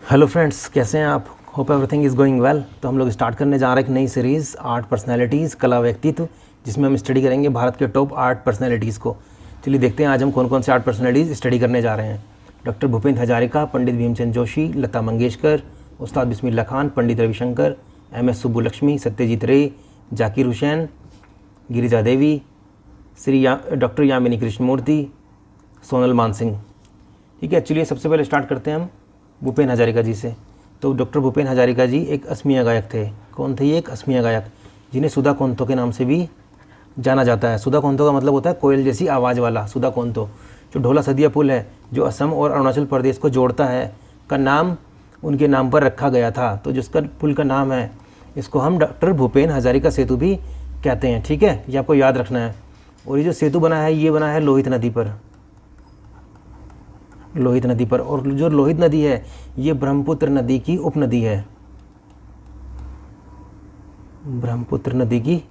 Hello friends, कैसे हैं आप? Hope everything is going well. तो हम लोग स्टार्ट करने जा रहे हैं एक नई सीरीज़ आर्ट पर्सनैलिटीज़, कला व्यक्तित्व, जिसमें हम स्टडी करेंगे भारत के टॉप आर्ट पर्सनैलिटीज़ को। चलिए देखते हैं आज हम कौन कौन से आर्ट पर्सनैलिटीज़ स्टडी करने जा रहे हैं। डॉक्टर भूपेंद्र हजारिका, पंडित भीमचंद जोशी, लता मंगेशकर, उस्ताद बिस्मिल्लाह खान, पंडित रविशंकर, MS सुब्बुलक्ष्मी, सत्यजीत रे, जाकिर हुसैन, गिरिजा देवी, डॉक्टर यामिनी कृष्णमूर्ति, सोनल मानसिंह। ठीक है, चलिए सबसे पहले स्टार्ट करते हैं हम भूपेन हजारिका जी से। तो डॉक्टर भूपेन हजारिका जी एक असमिया गायक थे। कौन थे ये? एक असमिया गायक, जिन्हें सुधा कोंतो के नाम से भी जाना जाता है। सुधा कोंतो का मतलब होता है कोयल जैसी आवाज़ वाला। सुधा कोंतो जो ढोला सदिया पुल है, जो असम और अरुणाचल प्रदेश को जोड़ता है, का नाम उनके नाम पर रखा गया था। तो जिसका पुल का नाम है, इसको हम डॉक्टर भूपेन हजारिका सेतु भी कहते हैं। ठीक है, ये आपको याद रखना है। और ये जो सेतु बना है, ये बना है लोहित नदी पर। लोहित नदी पर। और जो लोहित नदी है, ये ब्रह्मपुत्र नदी की उपनदी है। ब्रह्मपुत्र नदी की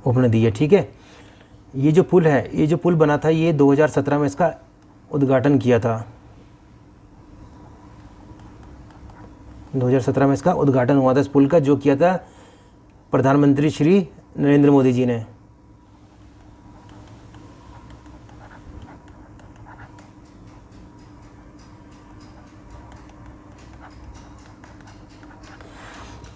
उपनदी है। ठीक है, ये जो पुल है, ये जो पुल बना था, ये 2017 में इसका उद्घाटन किया था। 2017 में इसका उद्घाटन हुआ था इस पुल का, जो किया था प्रधानमंत्री श्री नरेंद्र मोदी जी ने।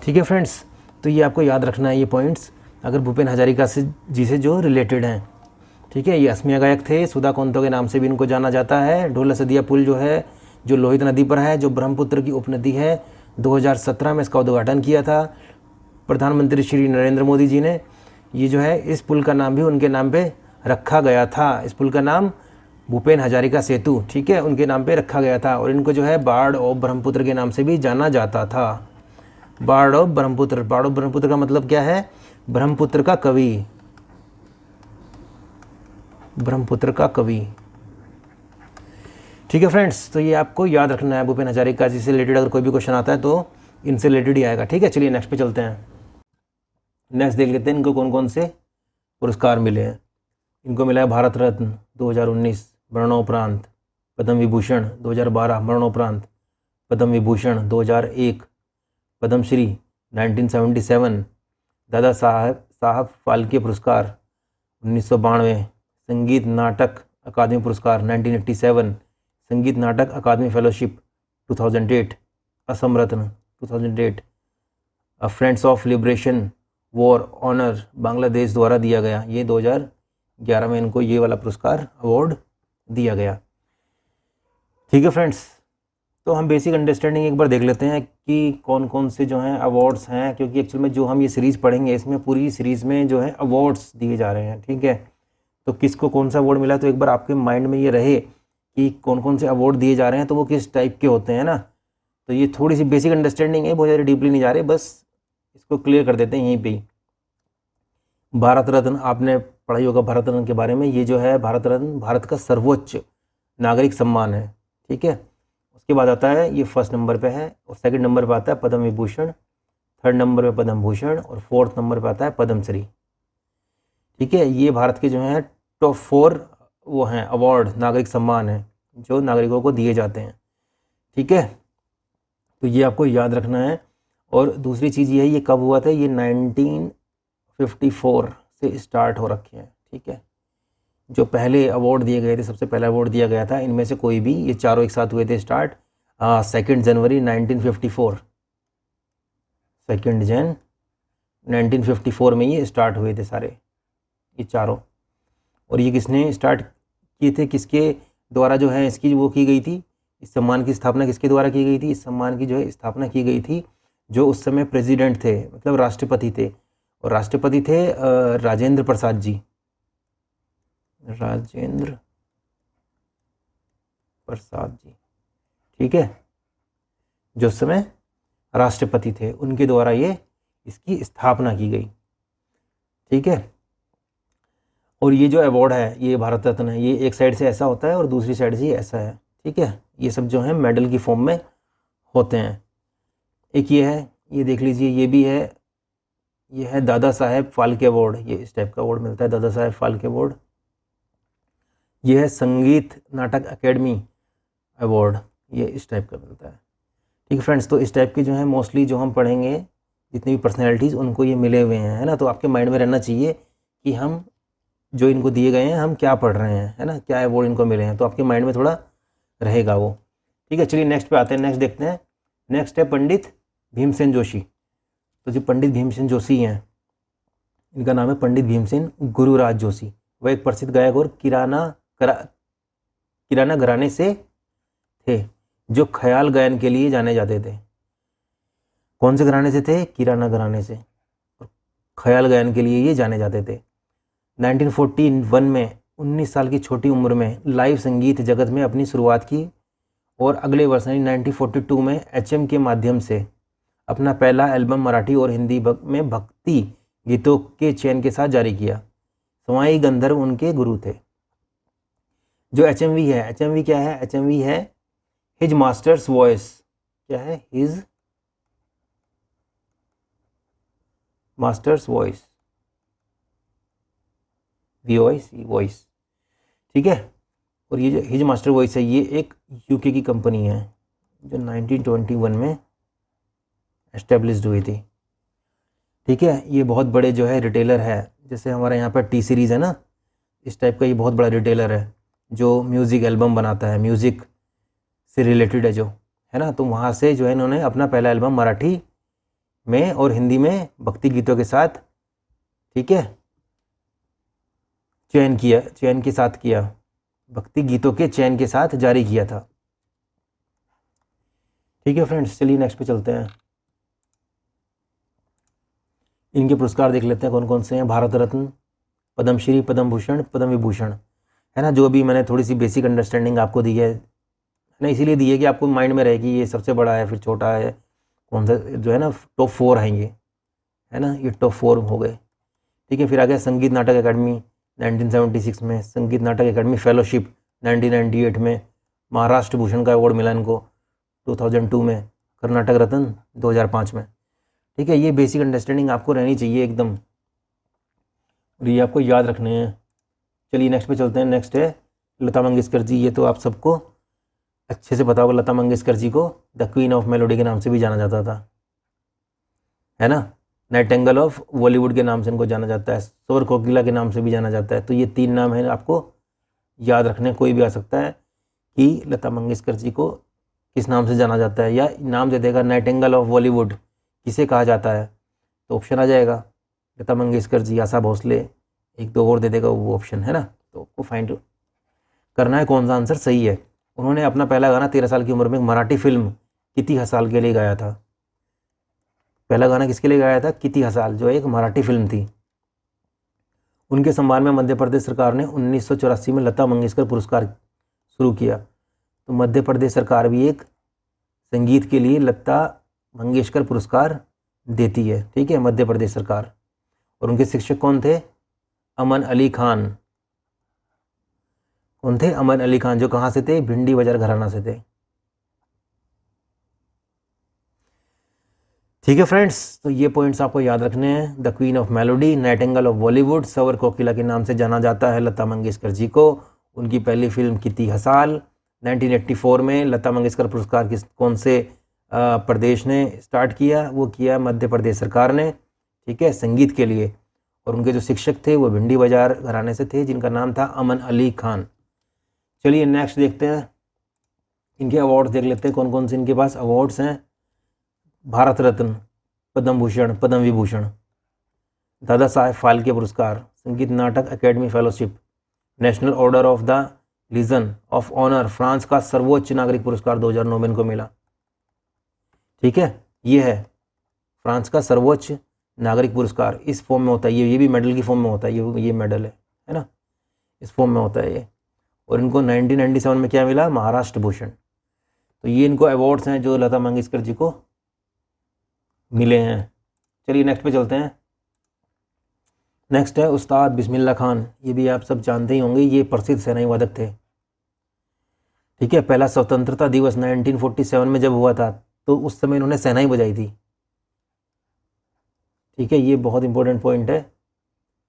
ठीक है फ्रेंड्स, तो ये आपको याद रखना है, ये पॉइंट्स अगर भूपेन हजारिका से जी से जो रिलेटेड हैं। ठीक है, ये असमिया गायक थे। सुधा कोंतो के नाम से भी इनको जाना जाता है। ढोला सदिया पुल जो है, जो लोहित नदी पर है, जो ब्रह्मपुत्र की उपनदी है, 2017 में इसका उद्घाटन किया था प्रधानमंत्री श्री नरेंद्र मोदी जी ने। ये जो है, इस पुल का नाम भी उनके नाम पे रखा गया था। इस पुल का नाम भूपेन हजारिका सेतु, ठीक है, उनके नाम पे रखा गया था। और इनको जो है बाढ़ ऑफ ब्रह्मपुत्र के नाम से भी जाना जाता था। बाढ़ ऑफ ब्रह्मपुत्र। बाढ़ ऑफ ब्रह्मपुत्र का मतलब क्या है? ब्रह्मपुत्र का कवि। ब्रह्मपुत्र का कवि। ठीक है फ्रेंड्स, तो ये आपको याद रखना है। भूपेन हजारिका जी से रिलेटेड अगर कोई भी क्वेश्चन आता है तो इनसे रिलेटेड ही आएगा। ठीक है, चलिए नेक्स्ट पे चलते हैं। नेक्स्ट देख लेते हैं इनको कौन कौन से पुरस्कार मिले हैं। इनको मिला है भारत रत्न 2019 मरणोपरांत, पद्म विभूषण 2012 मरणोपरांत, पद्म विभूषण 2001, पद्मश्री 1977, दादा साहब फाल्के पुरस्कार 1992, संगीत नाटक अकादमी पुरस्कार 1987, Sangeet Natak Akademi fellowship 2008, Assam Ratna 2008, friends of liberation war honour Bangladesh द्वारा दिया गया। ये 2011 में इनको ये वाला पुरस्कार अवार्ड दिया गया। ठीक है फ्रेंड्स, तो हम बेसिक अंडरस्टैंडिंग एक बार देख लेते हैं कि कौन कौन से जो हैं अवार्ड्स हैं, क्योंकि एक्चुअल में जो हम ये सीरीज़ पढ़ेंगे, इसमें पूरी सीरीज़ में जो है अवार्ड्स दिए जा रहे हैं। ठीक है, तो किसको कौन सा अवार्ड मिला, तो एक बार आपके माइंड में ये रहे कि कौन कौन से अवार्ड दिए जा रहे हैं, तो वो किस टाइप के होते हैं ना। तो ये थोड़ी सी बेसिक अंडरस्टैंडिंग है, बहुत ज़्यादा डीपली नहीं जा रहे, बस इसको क्लियर कर देते हैं यहीं पर ही। भारत रत्न आपने पढ़ाई होगा भारत रत्न के बारे में। ये जो है भारत रत्न भारत का सर्वोच्च नागरिक सम्मान है। ठीक है, उसके बाद आता है, ये फर्स्ट नंबर पे है, और सेकंड नंबर पे आता है पद्म विभूषण, थर्ड नंबर पे पद्म भूषण, और फोर्थ नंबर पे आता है पद्मश्री। ठीक है, ये भारत के जो हैं टॉप 4 वो हैं अवार्ड, नागरिक सम्मान हैं जो नागरिकों को दिए जाते हैं। ठीक है, तो ये आपको याद रखना है। और दूसरी चीज़ ये है, ये कब हुआ था? ये 1954 से स्टार्ट हो रखे हैं। ठीक है, जो पहले अवार्ड दिए गए थे, सबसे पहला अवार्ड दिया गया था, इनमें से कोई भी, ये चारों एक साथ हुए थे स्टार्ट 2 जनवरी 1954। 2 जन 1954 में ये स्टार्ट हुए थे सारे, ये चारों। और ये किसने स्टार्ट किए थे, किसके द्वारा जो है इसकी वो की गई थी, इस सम्मान की स्थापना किसके द्वारा की गई थी? इस सम्मान की जो है स्थापना की गई थी जो उस समय प्रेसिडेंट थे, मतलब राष्ट्रपति थे। और राष्ट्रपति थे राजेंद्र प्रसाद जी। राजेंद्र प्रसाद जी, ठीक है, जो उस समय राष्ट्रपति थे, उनके द्वारा ये इसकी स्थापना की गई। ठीक है, और ये जो अवार्ड है, ये भारत रत्न है, ये एक साइड से ऐसा होता है और दूसरी साइड से ये ऐसा है। ठीक है, ये सब जो है मेडल की फॉर्म में होते हैं। एक ये है, ये देख लीजिए, ये भी है, ये है दादा साहेब फाल्के अवार्ड। ये इस टाइप का अवार्ड मिलता है, दादा साहेब फाल्के अवार्ड। ये है संगीत नाटक अकेडमी अवार्ड, ये इस टाइप का बनता है। ठीक है फ्रेंड्स, तो इस टाइप के जो है मोस्टली जो हम पढ़ेंगे जितनी भी पर्सनैलिटीज़ उनको ये मिले हुए हैं, है ना। तो आपके माइंड में रहना चाहिए कि हम जो इनको दिए गए हैं हम क्या पढ़ रहे हैं, है ना, क्या अवार्ड इनको मिले हैं, तो आपके माइंड में थोड़ा रहेगा वो। ठीक है, चलिए नेक्स्ट पे आते हैं, नेक्स्ट देखते हैं। नेक्स्ट है पंडित भीमसेन जोशी। तो जो पंडित भीमसेन जोशी हैं, इनका नाम है पंडित भीमसेन गुरुराज जोशी। वह एक प्रसिद्ध गायक और किराना घराने से थे जो ख्याल गायन के लिए जाने जाते थे। कौन से घराने से थे? किराना घराने से। ख्याल गायन के लिए ये जाने जाते थे। 1941 में 19 साल की छोटी उम्र में लाइव संगीत जगत में अपनी शुरुआत की और अगले वर्ष 1942 में एचएम के माध्यम से अपना पहला एल्बम मराठी और हिंदी में भक्ति गीतों के चयन के साथ जारी किया। सवाई गंधर्व उनके गुरु थे। जो एचएमवी है, एचएमवी क्या है? एचएमवी है हिज मास्टर्स वॉइस। क्या है? His masters voice, voice. ठीक है, और ये जो हिज मास्टर वॉइस है ये एक यूके की कंपनी है जो 1921 में एस्टेब्लिश्ड हुई थी। ठीक है, ये बहुत बड़े जो है रिटेलर है, जैसे हमारे यहाँ पर टी सीरीज़ है ना, इस टाइप का ये बहुत बड़ा रिटेलर है जो म्यूज़िक एल्बम बनाता है, म्यूज़िक से रिलेटेड है जो, है ना। तो वहाँ से जो है इन्होंने अपना पहला एल्बम मराठी में और हिंदी में भक्ति गीतों के साथ, ठीक है, चयन के साथ किया, भक्ति गीतों के चयन के साथ जारी किया था। ठीक है फ्रेंड्स, चलिए नेक्स्ट पे चलते हैं। इनके पुरस्कार देख लेते हैं कौन कौन से हैं। भारत रत्न, पद्मश्री, पद्म भूषण, पद्म विभूषण, है ना। जो भी मैंने थोड़ी सी बेसिक अंडरस्टैंडिंग आपको दी है ना, इसीलिए दी है कि आपको माइंड में रहे कि ये सबसे बड़ा है, फिर छोटा है, कौन सा जो है ना, टॉप 4 हैं ये, है ना, ये टॉप 4 हो गए। ठीक है, फिर आ गया संगीत नाटक अकेडमी 1976 में, संगीत नाटक अकेडमी फेलोशिप 1998 में, महाराष्ट्र भूषण का अवार्ड मिला इनको 2002 में, कर्नाटक रत्न 2005 में। ठीक है, ये बेसिक अंडरस्टैंडिंग आपको रहनी चाहिए एकदम, और ये आपको याद रखने हैं। चलिए नेक्स्ट पे चलते हैं। नेक्स्ट है लता मंगेशकर जी। ये तो आप सबको अच्छे से पता होगा, लता मंगेशकर जी को द क्वीन ऑफ मेलोडी के नाम से भी जाना जाता था, है ना। नाइटिंगेल ऑफ बॉलीवुड के नाम से इनको जाना जाता है, स्वर कोकिला के नाम से भी जाना जाता है। तो ये 3 नाम हैं आपको याद रखने। कोई भी आ सकता है कि लता मंगेशकर जी को किस नाम से जाना जाता है, या नाम दे देगा नाइटिंगेल ऑफ बॉलीवुड किसे कहा जाता है, तो ऑप्शन आ जाएगा लता मंगेशकर जी, आशा भोसले, 1-2 और दे देगा वो ऑप्शन, है ना। तो आपको फाइंड करना है कौन सा आंसर सही है। उन्होंने अपना पहला गाना 13 साल की उम्र में मराठी फिल्म किती हसाल के लिए गाया था। पहला गाना किसके लिए गाया था? किती हसाल, जो एक मराठी फिल्म थी। उनके सम्मान में मध्य प्रदेश सरकार ने 1984 में लता मंगेशकर पुरस्कार शुरू किया। तो मध्य प्रदेश सरकार भी एक संगीत के लिए लता मंगेशकर पुरस्कार देती है। ठीक है, मध्य प्रदेश सरकार। और उनके शिक्षक कौन थे? अमन अली खान। कौन थे? अमन अली खान, जो कहाँ से थे? भिंडी बाजार घराना से थे। ठीक है फ्रेंड्स, तो ये पॉइंट्स आपको याद रखने हैं। The queen of melody, Nightingale of Bollywood, स्वर कोकिला के नाम से जाना जाता है लता मंगेशकर जी को। उनकी पहली फिल्म किती हसाल 1984 में। लता मंगेशकर पुरस्कार कौन से प्रदेश ने स्टार्ट किया? वो किया मध्य प्रदेश सरकार ने, ठीक है, संगीत के लिए। और उनके जो शिक्षक थे वो भिंडी बाजार घराने से थे, जिनका नाम था अमन अली खान। चलिए नेक्स्ट देखते हैं, इनके अवार्ड्स देख लेते हैं कौन कौन से इनके पास अवार्ड्स हैं। भारत रत्न, पद्म भूषण, पद्म विभूषण, दादा साहेब फाल्के पुरस्कार, Sangeet Natak academy fellowship, national order of the legion of honour, France का सर्वोच्च नागरिक पुरस्कार 2009 में इनको मिला। ठीक है, ये है फ्रांस का सर्वोच्च नागरिक पुरस्कार, इस फॉर्म में होता है ये भी मेडल की फॉर्म में होता है, ये मेडल है ना, इस फॉर्म में होता है ये। और इनको 1997 में क्या मिला? महाराष्ट्र भूषण। तो ये इनको अवार्ड्स हैं जो लता मंगेशकर जी को मिले हैं। चलिए नेक्स्ट पे चलते हैं। नेक्स्ट है उस्ताद बिस्मिल्लाह खान। ये भी आप सब जानते ही होंगे, ये प्रसिद्ध सेनाई वादक थे। ठीक है, पहला स्वतंत्रता दिवस 1947 में जब हुआ था तो उस समय इन्होंने सेनाई बजाई थी। ठीक है, ये बहुत इंपॉर्टेंट पॉइंट है।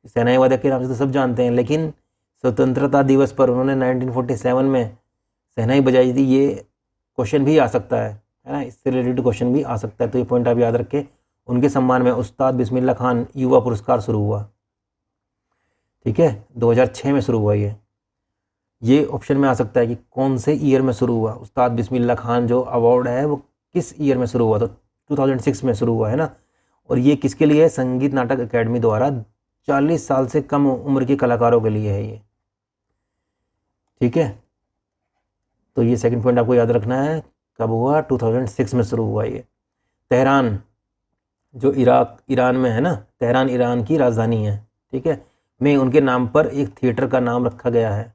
सेनाई वादक के नाम से तो सब जानते हैं, लेकिन स्वतंत्रता दिवस पर उन्होंने 1947 में सेनाई बजाई थी। ये क्वेश्चन भी आ सकता है ना, इससे रिलेटेड क्वेश्चन भी आ सकता है, तो ये पॉइंट आप याद रखें। उनके सम्मान में उस्ताद बिस्मिल्लाह खान युवा पुरस्कार शुरू हुआ, ठीक है, 2006 में शुरू हुआ ये ऑप्शन में आ सकता है कि कौन से ईयर में शुरू हुआ। उस्ताद बिस्मिल्लाह खान जो अवार्ड है वो किस ईयर में शुरू हुआ, तो 2006 में शुरू हुआ है ना। और ये किसके लिए है, संगीत नाटक अकेडमी द्वारा 40 साल से कम उम्र के कलाकारों के लिए है ये, ठीक है। तो ये सेकंड पॉइंट आपको याद रखना है, कब हुआ, 2006 में शुरू हुआ ये। तेहरान जो ईरान में है ना, तेहरान ईरान की राजधानी है, ठीक है, में उनके नाम पर एक थिएटर का नाम रखा गया है,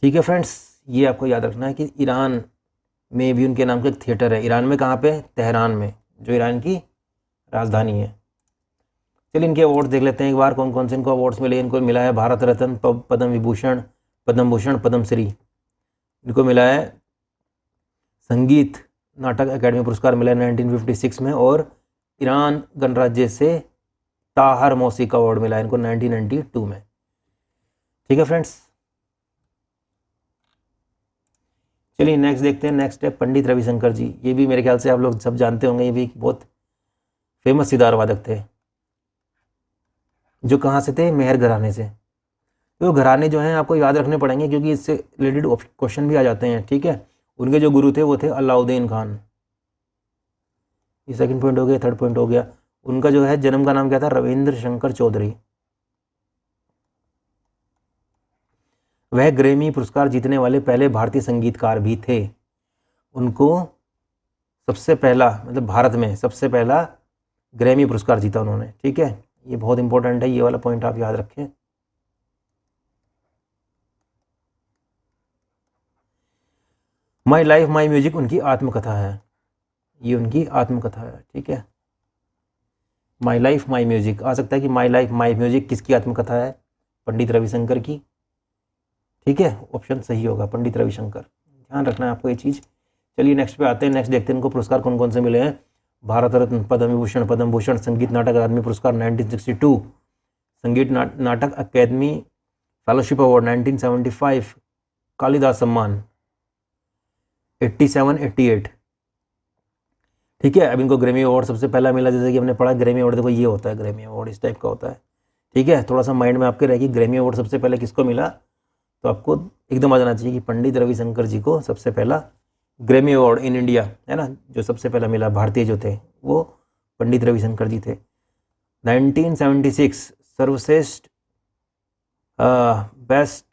ठीक है फ्रेंड्स। ये आपको याद रखना है कि ईरान में भी उनके नाम का एक थिएटर है। ईरान में कहाँ पे, तेहरान में, जो ईरान की राजधानी है। चलिए इनके अवार्ड्स देख लेते हैं एक बार, कौन कौन से इनको अवार्ड्स मिले। इनको मिला है भारत रत्न, पद्म विभूषण, पद्म भूषण, पद्मश्री। इनको मिला है संगीत नाटक अकेडमी पुरस्कार मिला है 1956 में, और ईरान गणराज्य से ताहर मौसीक अवार्ड मिला है इनको 1992 में, ठीक है फ्रेंड्स। चलिए नेक्स्ट देखते हैं। नेक्स्ट है पंडित रविशंकर जी। ये भी मेरे ख्याल से आप लोग सब जानते होंगे, ये भी बहुत फेमस सितार वादक थे, जो कहाँ से थे, मेहर घराने से। तो घराने जो हैं आपको याद रखने पड़ेंगे, क्योंकि इससे रिलेटेड क्वेश्चन भी आ जाते हैं, ठीक है। उनके जो गुरु थे वो थे अलाउद्दीन खान। ये सेकंड पॉइंट हो गया। थर्ड पॉइंट हो गया, उनका जो है जन्म का नाम क्या था, रविंद्र शंकर चौधरी। वह ग्रैमी पुरस्कार जीतने वाले पहले भारतीय संगीतकार भी थे। उनको सबसे पहला, मतलब भारत में सबसे पहला ग्रैमी पुरस्कार जीता उन्होंने, ठीक है। ये बहुत इंपॉर्टेंट है, ये वाला पॉइंट आप याद रखें। माई लाइफ माई म्यूजिक उनकी आत्मकथा है, ये उनकी आत्मकथा है, ठीक है। माई लाइफ माई म्यूजिक आ सकता है कि माई लाइफ माई म्यूजिक किसकी आत्मकथा है, पंडित रविशंकर की, ठीक है। ऑप्शन सही होगा पंडित रविशंकर, ध्यान रखना है आपको ये चीज़। चलिए नेक्स्ट पे आते हैं। नेक्स्ट देखते हैं इनको पुरस्कार कौन कौन से मिले हैं। भारत रत्न, पद्म विभूषण, पद्म भूषण, संगीत नाटक अकादमी पुरस्कार 1962, संगीत नाटक अकादमी फेलोशिप अवार्ड 1975, कालिदास सम्मान 87, 88, ठीक है। अब इनको ग्रैमी अवार्ड सबसे पहला मिला, जैसे कि हमने पढ़ा ग्रैमी अवार्ड, देखो ये होता है ग्रैमी अवार्ड, इस टाइप का होता है, ठीक है। थोड़ा सा माइंड में आपके रहेगी ग्रैमी अवार्ड सबसे पहले किसको मिला, तो आपको एकदम आ जाना चाहिए कि पंडित रविशंकर जी को सबसे पहला ग्रैमी अवार्ड इन इंडिया, है ना, जो सबसे पहला मिला भारतीय जो थे वो पंडित रविशंकर जी थे। 1976 सर्वश्रेष्ठ बेस्ट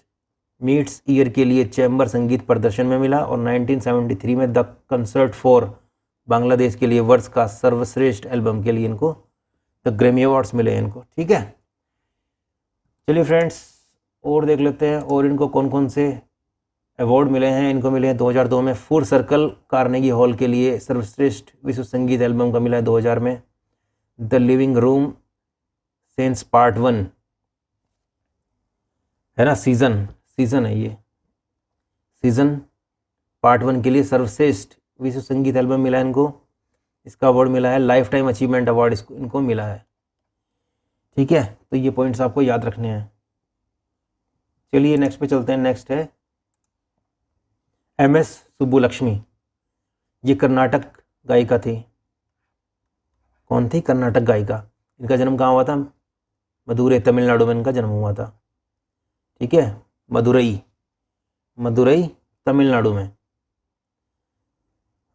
मीट्स ईयर के लिए चैम्बर संगीत प्रदर्शन में मिला, और 1973 में द कंसर्ट फॉर बांग्लादेश के लिए वर्ष का सर्वश्रेष्ठ एल्बम के लिए इनको द ग्रैमी अवार्ड्स मिले इनको, ठीक है। चलिए फ्रेंड्स और देख लेते हैं, और इनको कौन कौन से अवार्ड मिले हैं। इनको मिले हैं 2002 में फुल सर्कल कार्नेगी हॉल के लिए सर्वश्रेष्ठ विश्व संगीत एल्बम का मिला है 2000 में। The living room sense part 1 है ना, सीजन है ये, सीजन पार्ट 1 के लिए सर्वश्रेष्ठ विश्व संगीत एल्बम मिला है इनको, इसका अवार्ड मिला है। लाइफ टाइम अचीवमेंट अवार्ड इनको मिला है, ठीक है। तो ये पॉइंट्स आपको याद रखने हैं। चलिए नेक्स्ट पे चलते हैं। नेक्स्ट है MS सुब्बुलक्ष्मी। ये कर्नाटक गायिका थी। कौन थी, कर्नाटक गायिका। इनका जन्म कहाँ हुआ था, मदुरई तमिलनाडु में इनका जन्म हुआ था, ठीक है। मदुरई तमिलनाडु में,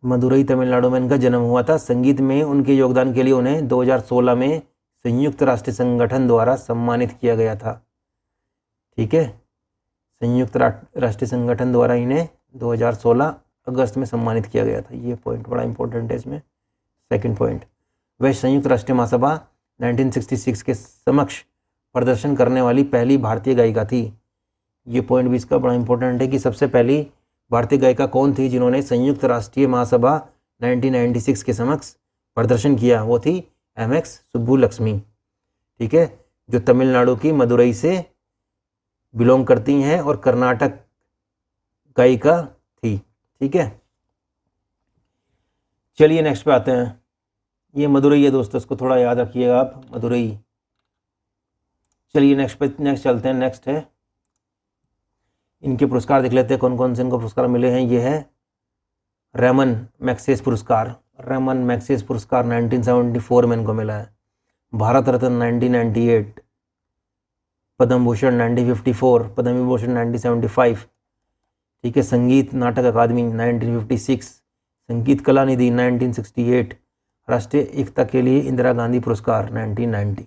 मदुरई तमिलनाडु में इनका जन्म हुआ था। संगीत में उनके योगदान के लिए उन्हें 2016 में संयुक्त राष्ट्र संगठन द्वारा सम्मानित किया गया था, ठीक है। संयुक्त राष्ट्र संगठन द्वारा इन्हें 2016 अगस्त में सम्मानित किया गया था। ये पॉइंट बड़ा इंपॉर्टेंट है इसमें। सेकंड पॉइंट, वह संयुक्त राष्ट्र महासभा 1966 के समक्ष प्रदर्शन करने वाली पहली भारतीय गायिका थी। ये पॉइंट भी इसका बड़ा इंपॉर्टेंट है कि सबसे पहली भारतीय गायिका कौन थी जिन्होंने संयुक्त राष्ट्रीय महासभा 1996 के समक्ष प्रदर्शन किया, वो थी MS सुब्बुलक्ष्मी, ठीक है, जो तमिलनाडु की मदुरई से बिलोंग करती हैं और कर्नाटक गायिका थी, ठीक है। चलिए नेक्स्ट पे आते हैं। ये मदुरई है दोस्तों, इसको थोड़ा याद रखिएगा आप, मदुरई। चलिए नेक्स्ट चलते हैं। नेक्स्ट है इनके पुरस्कार देख लेते हैं कौन कौन से इनको पुरस्कार मिले हैं। ये है रेमन मैग्सेस पुरस्कार, रेमन मैग्सेस पुरस्कार 1974 में इनको मिला है। भारत रत्न 1998, पद्म भूषण 1954, पद्म विभूषण 1975, ठीक है। संगीत नाटक अकादमी 1956, संगीत कला निधि 1968, राष्ट्रीय एकता के लिए इंदिरा गांधी पुरस्कार 1990,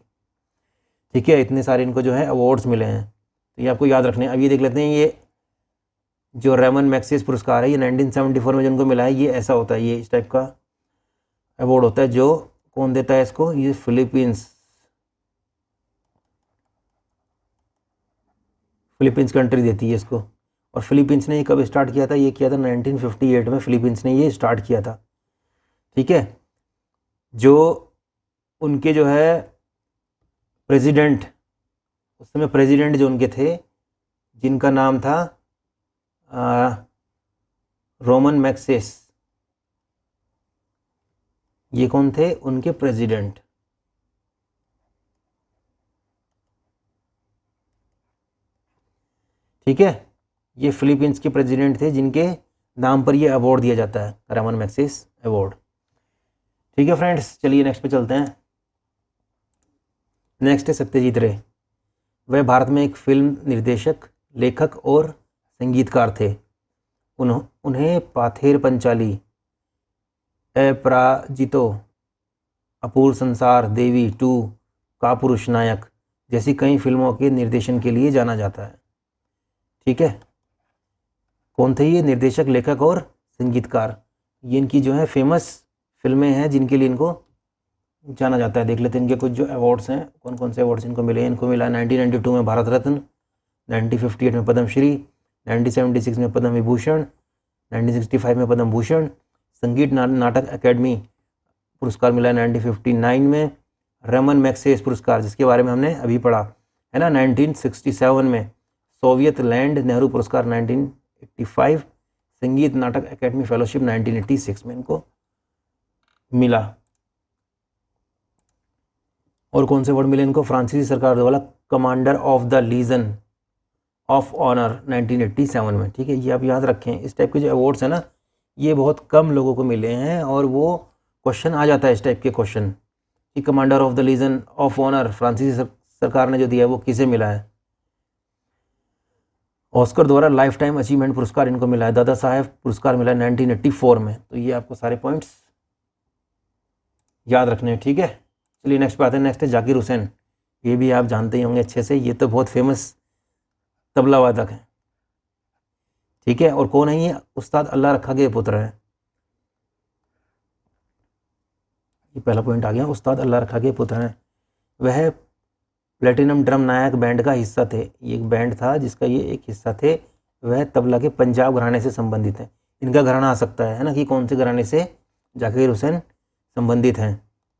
ठीक है। इतने सारे इनको जो है अवार्ड्स मिले हैं, तो ये आपको याद रखने हैं। अब ये देख लेते हैं, ये जो रेमन मैग्सेस पुरस्कार है ये 1974 में जिनको मिला है, ये ऐसा होता है, ये इस टाइप का अवार्ड होता है। जो कौन देता है इसको, ये फिलीपींस कंट्री देती है इसको। और फिलीपींस ने ये कब स्टार्ट किया था, ये किया था 1958 में फिलीपींस ने ये स्टार्ट किया था, ठीक है। जो उनके जो है प्रेसिडेंट, उस समय प्रेसिडेंट जो उनके थे, जिनका नाम था रोमन मैग्सेस, ये कौन थे उनके प्रेसिडेंट, ठीक है। ये फिलीपींस के प्रेसिडेंट थे जिनके नाम पर ये अवार्ड दिया जाता है, रेमन मैग्सेस अवार्ड, ठीक है फ्रेंड्स। चलिए नेक्स्ट पे चलते हैं। नेक्स्ट है सत्यजीत रे। वह भारत में एक फिल्म निर्देशक, लेखक और संगीतकार थे। उन्हें पाथेर पंचाली, अपराजितो, अपूर्व संसार, देवी 2, कापुरुष नायक जैसी कई फिल्मों के निर्देशन के लिए जाना जाता है, ठीक है। कौन थे ये, निर्देशक, लेखक और संगीतकार। ये इनकी जो है फेमस फिल्में हैं जिनके लिए इनको जाना जाता है। देख लेते हैं इनके कुछ जो अवार्ड्स हैं, कौन कौन से अवार्ड्स इनको मिले हैं। इनको मिला 1992 में भारत रत्न, 1958 में पद्मश्री, 1976 में पद्म विभूषण, 1965 में पद्म भूषण। संगीत नाटक अकेडमी पुरस्कार मिला 1959 में। रेमन मैग्सेस पुरस्कार जिसके बारे में हमने अभी पढ़ा है ना 1967 में। सोवियत लैंड नेहरू पुरस्कार 1985, संगीत नाटक अकेडमी फेलोशिप 1986 में इनको मिला। और कौन से अवार्ड मिले इनको, फ्रांसीसी सरकार द्वारा commander of the legion of honour 1987 में, ठीक है। ये आप याद रखें, इस टाइप के जो अवार्ड्स हैं ना ये बहुत कम लोगों को मिले हैं, और वो क्वेश्चन आ जाता है इस टाइप के क्वेश्चन कि commander of the legion of honour फ्रांसीसी सरकार ने जो दिया है वो किसे मिला है। ऑस्कर द्वारा लाइफ टाइम अचीवमेंट पुरस्कार इनको मिला है। दादा साहेब पुरस्कार मिला है 1984 में। तो ये आपको सारे पॉइंट्स याद रखने हैं, ठीक है। चलिए नेक्स्ट पे आते हैं। नेक्स्ट है जाकिर हुसैन। ये भी आप जानते ही होंगे अच्छे से, ये तो बहुत फेमस तबला वादक है, ठीक है। और कौन है ये, उस्ताद अल्लाह रखा के पुत्र हैं। ये पहला पॉइंट आ गया, उस्ताद अल्लाह रखा के पुत्र हैं। वह प्लेटिनम ड्रम नायक बैंड का हिस्सा थे। ये एक बैंड था जिसका ये एक हिस्सा थे। वह तबला के पंजाब घराने से संबंधित हैं। इनका घराना आ सकता है ना, कि कौन से घराने से जाकिर हुसैन संबंधित हैं,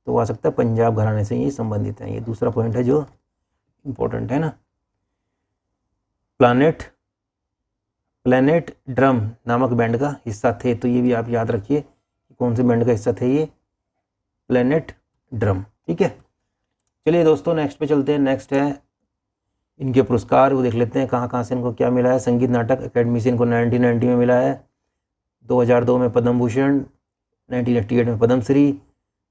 तो वो आ सकता है पंजाब घराने से ये संबंधित हैं। ये दूसरा पॉइंट है जो इम्पोर्टेंट है ना। प्लैनेट ड्रम नामक बैंड का हिस्सा थे, तो ये भी आप याद रखिए कौन से बैंड का हिस्सा थे ये, प्लैनेट ड्रम, ठीक है। चलिए दोस्तों नेक्स्ट पे चलते हैं। नेक्स्ट है इनके पुरस्कार, वो देख लेते हैं कहाँ कहाँ से इनको क्या मिला है। संगीत नाटक अकेडमी से इनको 1990 में मिला है, 2002 में पद्म भूषण, 1988 में पद्मश्री,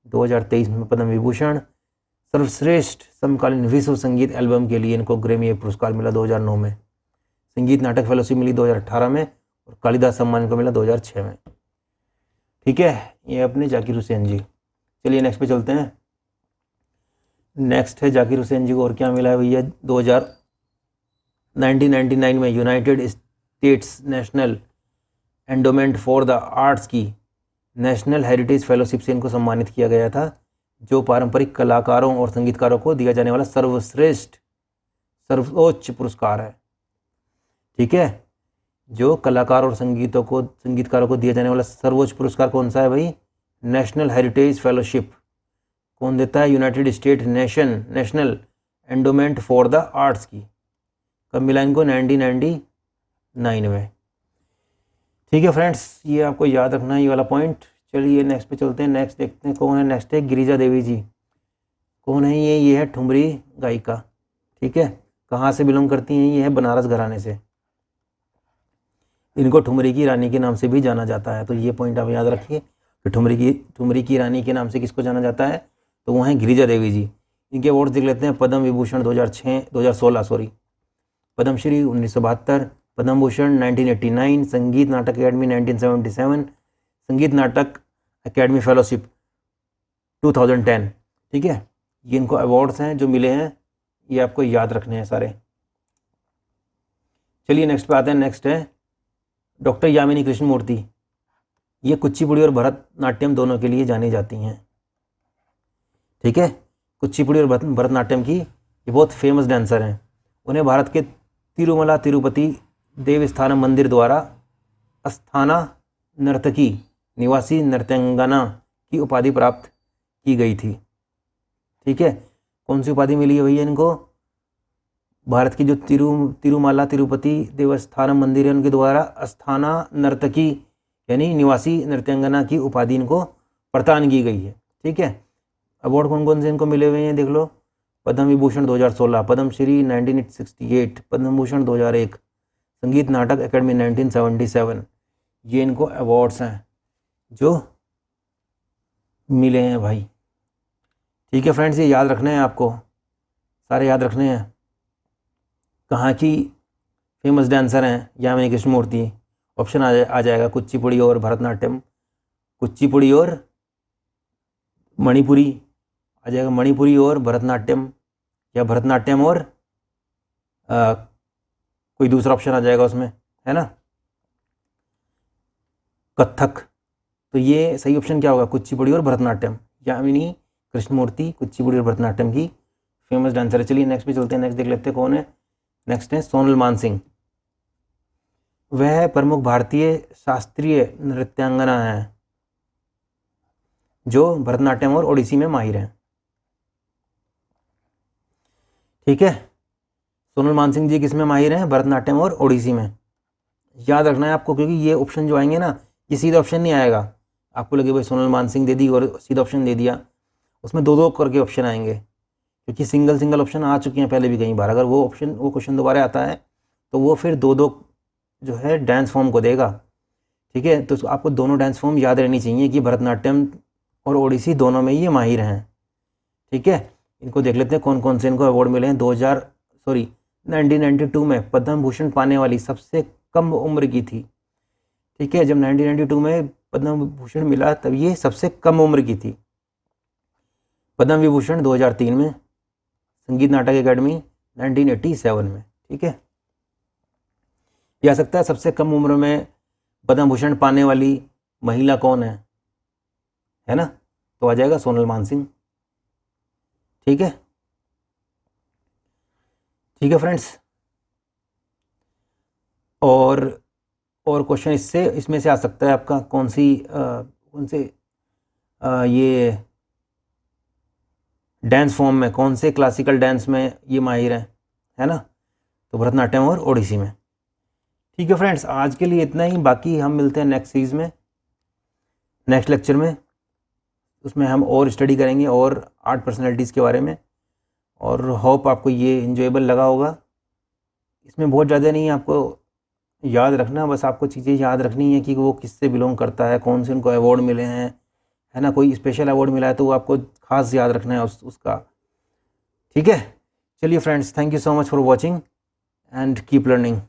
2023 में पद्म विभूषण। सर्वश्रेष्ठ समकालीन विश्व संगीत एल्बम के लिए इनको ग्रैमी पुरस्कार मिला 2009 में। संगीत नाटक फेलोशिप मिली 2018 में, और कालिदास सम्मान इनको मिला 2006 में, ठीक है। ये अपने जाकिर हुसैन जी। चलिए नेक्स्ट पे चलते हैं। नेक्स्ट है जाकिर हुसैन जी को और क्या मिला है भैया, 1999 में United states national endowment for the arts की नेशनल हेरिटेज फेलोशिप से इनको सम्मानित किया गया था, जो पारंपरिक कलाकारों और संगीतकारों को दिया जाने वाला सर्वोच्च पुरस्कार है, ठीक है। जो कलाकार और संगीतकारों को दिया जाने वाला सर्वोच्च पुरस्कार कौन सा है भाई, नेशनल हेरिटेज फेलोशिप। कौन देता है, United state national endowment for the arts की। कब मिला इनको, 1999 में, ठीक है फ्रेंड्स। ये आपको याद रखना है ये वाला पॉइंट। चलिए नेक्स्ट पे चलते हैं। नेक्स्ट देखते हैं कौन है। नेक्स्ट है गिरिजा देवी जी। कौन है ये है ठुमरी गायिका, ठीक है। कहाँ से बिलोंग करती हैं, ये है बनारस घराने से। इनको ठुमरी की रानी के नाम से भी जाना जाता है। तो ये पॉइंट आप याद रखिए कि ठुमरी की रानी के नाम से किसको जाना जाता है, तो वो हैं गिरिजा देवी जी। इनके अवार्ड्स देख लेते हैं। पद्म विभूषण 2016 सॉरी, पद्मश्री 1972, पद्म भूषण 1989, संगीत नाटक अकेडमी 1977, संगीत नाटक अकेडमी फेलोशिप 2010। ठीक है, ये इनको अवार्ड्स हैं जो मिले हैं, ये आपको याद रखने हैं सारे। चलिए नेक्स्ट पे आते हैं। नेक्स्ट है डॉक्टर यामिनी कृष्णमूर्ति। ये कुचिपुड़ी और भरतनाट्यम दोनों के लिए जानी जाती हैं। ठीक है, कुचिपुड़ी और भरतनाट्यम की ये बहुत फेमस डांसर हैं। उन्हें भारत के तिरुमला तिरुपति देवस्थानम मंदिर द्वारा अस्थाना नर्तकी निवासी नृत्यांगना की उपाधि प्राप्त की गई थी। ठीक है, कौन सी उपाधि मिली है भैया इनको? भारत की जो तिरुमला तिरुपति देवस्थानम मंदिर है उनके द्वारा अस्थाना नर्तकी यानी निवासी नृत्यांगना की उपाधि इनको प्रदान की गई है। ठीक है, अवार्ड कौन कौन से इनको मिले हुए हैं देख लो। पद्म विभूषण 2016, पद्मश्री 1968, पद्म भूषण 2001, संगीत नाटक अकेडमी 1977। ये इनको अवार्ड्स हैं जो मिले हैं भाई। ठीक है फ्रेंड्स, ये याद रखना है आपको, सारे याद रखने हैं। कहाँ की फेमस डांसर हैं यामिनी कृष्णमूर्ति? ऑप्शन आ जाएगा कुचिपुड़ी और भरतनाट्यम, कुचिपुड़ी और मणिपुरी आ जाएगा, मणिपुरी और भरतनाट्यम, या भरतनाट्यम और कोई दूसरा ऑप्शन आ जाएगा उसमें, है ना, कथक। तो ये सही ऑप्शन क्या होगा? कुचिपुड़ी और भरतनाट्यम। यामिनी कृष्णमूर्ति कुचिपुड़ी और भरतनाट्यम की फेमस डांसर है। चलिए नेक्स्ट पे चलते हैं। नेक्स्ट देख लेते हैं कौन है। नेक्स्ट है सोनल मानसिंह। वह प्रमुख भारतीय शास्त्रीय नृत्यांगना है जो भरतनाट्यम और ओडिसी में माहिर हैं। ठीक है, सोनल मानसिंह जी किस में माहिर हैं? भरतनाट्यम और ओडिसी में। याद रखना है आपको, क्योंकि ये ऑप्शन जो आएंगे ना, ये सीधा ऑप्शन नहीं आएगा। आपको लगे भाई सोनल मानसिंह दे दी और सीधा ऑप्शन दे दिया, उसमें दो दो करके ऑप्शन आएंगे, क्योंकि सिंगल ऑप्शन आ चुके हैं पहले भी कई बार। अगर वो क्वेश्चन दोबारा आता है तो वो फिर दो दो जो है डांस फॉर्म को देगा। ठीक है, तो आपको दोनों डांस फॉर्म याद रहनी चाहिए कि भरतनाट्यम और ओडिसी दोनों में ये माहिर हैं। ठीक है, इनको देख लेते हैं कौन कौन से इनको अवार्ड मिले हैं। 1992 में पद्म भूषण पाने वाली सबसे कम उम्र की थी। ठीक है, जब 1992 में पद्म भूषण मिला तब ये सबसे कम उम्र की थी। पद्म विभूषण 2003 में, संगीत नाटक अकेडमी 1987 में। ठीक है, ये आ सकता है सबसे कम उम्र में पद्म भूषण पाने वाली महिला कौन है ना, तो आ जाएगा सोनल मानसिंह। ठीक है, ठीक है फ्रेंड्स। और क्वेश्चन इसमें से आ सकता है आपका कौन से ये डांस फॉर्म में, कौन से क्लासिकल डांस में ये माहिर है ना, तो भरतनाट्यम और ओडिसी में। ठीक है फ्रेंड्स, आज के लिए इतना ही। बाकी हम मिलते हैं नेक्स्ट सीरीज़ में, नेक्स्ट लेक्चर में। उसमें हम और स्टडी करेंगे और आर्ट पर्सनैलिटीज़ के बारे में। और होप आपको ये इंजॉयबल लगा होगा। इसमें बहुत ज़्यादा नहीं है आपको याद रखना, बस आपको चीज़ें याद रखनी है कि वो किससे बिलोंग करता है, कौन से उनको अवार्ड मिले हैं, है ना। कोई स्पेशल अवार्ड मिला है तो वो आपको खास याद रखना है उसका। ठीक है, चलिए friends, thank you so much for watching and keep learning.